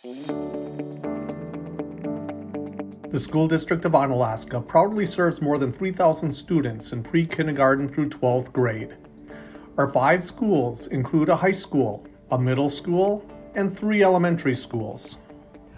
The School District of Onalaska proudly serves more than 3,000 students in pre-kindergarten through 12th grade. Our 5 schools include a high school, a middle school, and 3 elementary schools.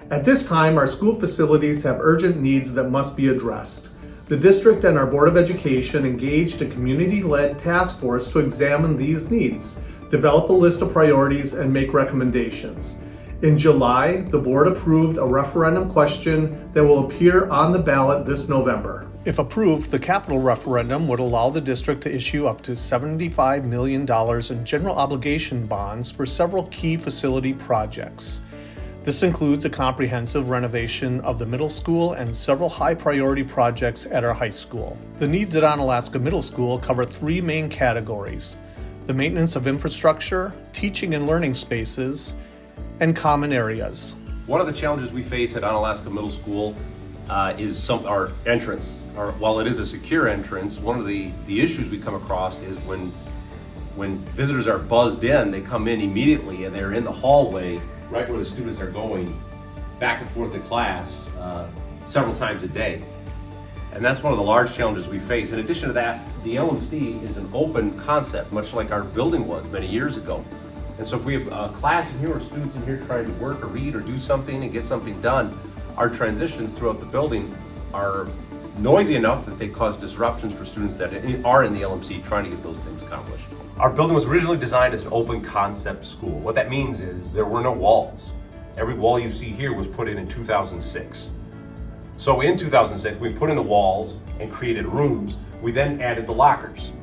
At this time, our school facilities have urgent needs that must be addressed. The district and our Board of Education engaged a community-led task force to examine these needs, develop a list of priorities, and make recommendations. In July, the board approved a referendum question that will appear on the ballot this November. If approved, the capital referendum would allow the district to issue up to $75 million in general obligation bonds for several key facility projects. This includes a comprehensive renovation of the middle school and several high-priority projects at our high school. The needs at Onalaska Middle School cover 3 main categories: the maintenance of infrastructure, teaching and learning spaces, and common areas. One of the challenges we face at Onalaska Middle School is our entrance. While it is a secure entrance, one of the issues we come across is when visitors are buzzed in, they come in immediately and they're in the hallway right where the students are going back and forth to class several times a day. And that's one of the large challenges we face. In addition to that, the LMC is an open concept, much like our building was many years ago. And so if we have a class in here or students in here trying to work or read or do something and get something done, our transitions throughout the building are noisy enough that they cause disruptions for students that are in the LMC trying to get those things accomplished. Our building was originally designed as an open concept school. What that means is there were no walls. Every wall you see here was put in 2006. So in 2006, we put in the walls and created rooms. We then added the lockers.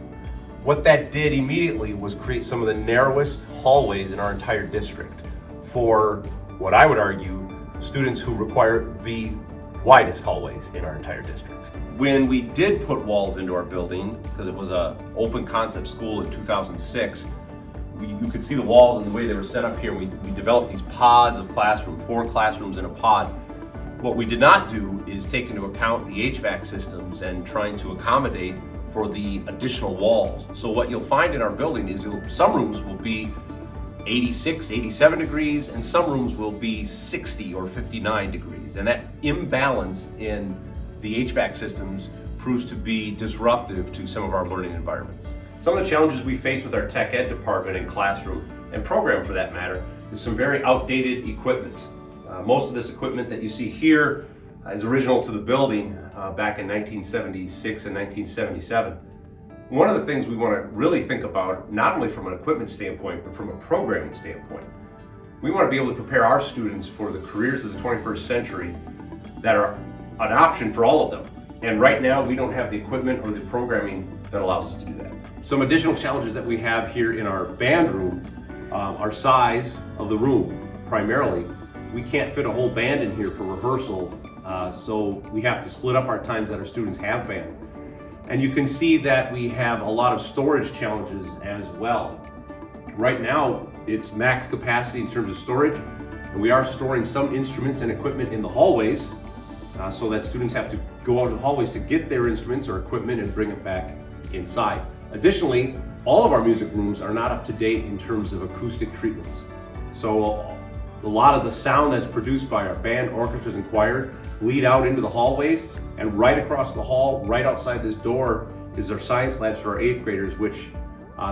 What that did immediately was create some of the narrowest hallways in our entire district for what I would argue students who require the widest hallways in our entire district. When we did put walls into our building, because it was an open concept school in 2006, you could see the walls and the way they were set up here. We developed these pods of classroom, 4 classrooms in a pod. What we did not do is take into account the HVAC systems and trying to accommodate for the additional walls. So what you'll find in our building is some rooms will be 86, 87 degrees, and some rooms will be 60 or 59 degrees. And that imbalance in the HVAC systems proves to be disruptive to some of our learning environments. Some of the challenges we face with our tech ed department and classroom, and program for that matter, is some very outdated equipment. Most of this equipment that you see here is original to the building back in 1976 and 1977. One of the things we want to really think about, not only from an equipment standpoint, but from a programming standpoint, we want to be able to prepare our students for the careers of the 21st century that are an option for all of them. And right now, we don't have the equipment or the programming that allows us to do that. Some additional challenges that we have here in our band room, our size of the room, primarily. We can't fit a whole band in here for rehearsal, so we have to split up our times that our students have band. And you can see that we have a lot of storage challenges as well. Right now, it's max capacity in terms of storage, and we are storing some instruments and equipment in the hallways, so that students have to go out to the hallways to get their instruments or equipment and bring it back inside. Additionally, all of our music rooms are not up to date in terms of acoustic treatments. So a lot of the sound that's produced by our band, orchestras, and choir lead out into the hallways, and right across the hall, right outside this door, is our science labs for our 8th graders, which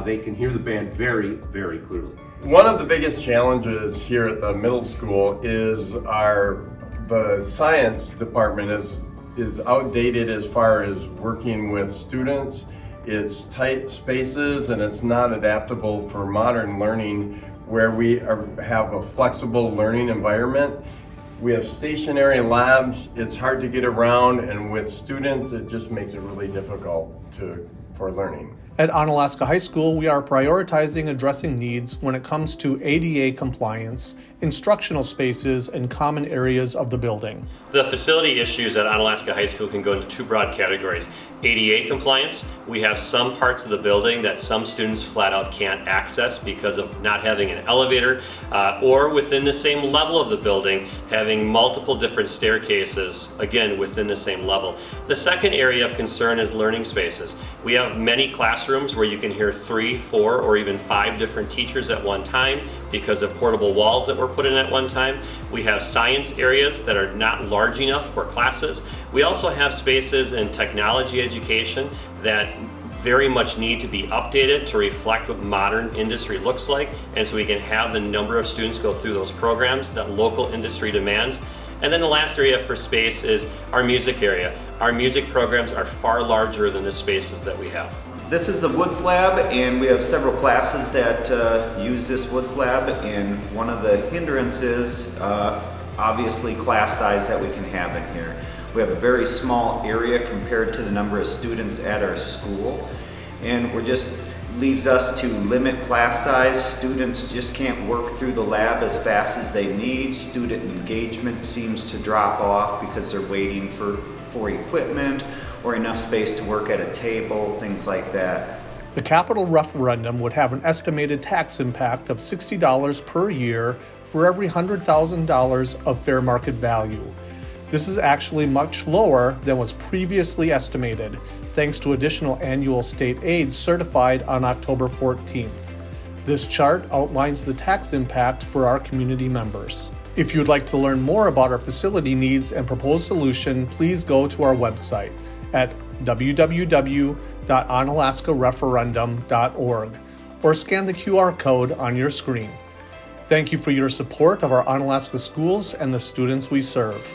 they can hear the band very, very clearly. One of the biggest challenges here at the middle school is the science department is outdated as far as working with students. It's tight spaces and it's not adaptable for modern learning, where we have a flexible learning environment. We have stationary labs, it's hard to get around, and with students it just makes it really difficult for learning. At Onalaska High School, we are prioritizing addressing needs when it comes to ADA compliance, instructional spaces, and common areas of the building. The facility issues at Onalaska High School can go into 2 broad categories. ADA compliance, we have some parts of the building that some students flat out can't access because of not having an elevator, or within the same level of the building, having multiple different staircases, again, within the same level. The second area of concern is learning spaces. We have many classrooms where you can hear 3, 4, or even 5 different teachers at one time, because of portable walls that were put in at one time. We have science areas that are not large enough for classes. We also have spaces in technology education that very much need to be updated to reflect what modern industry looks like, and so we can have the number of students go through those programs that local industry demands. And then the last area for space is our music area. Our music programs are far larger than the spaces that we have. This is the Woods Lab, and we have several classes that use this Woods Lab, and one of the hindrances, obviously, class size that we can have in here. We have a very small area compared to the number of students at our school, and we're just leaves us to limit class size. Students just can't work through the lab as fast as they need. Student engagement seems to drop off because they're waiting for equipment or enough space to work at a table, things like that. The capital referendum would have an estimated tax impact of $60 per year for every $100,000 of fair market value. This is actually much lower than was previously estimated, thanks to additional annual state aid certified on October 14th. This chart outlines the tax impact for our community members. If you'd like to learn more about our facility needs and proposed solution, please go to our website at www.onalaskareferendum.org or scan the QR code on your screen. Thank you for your support of our Onalaska schools and the students we serve.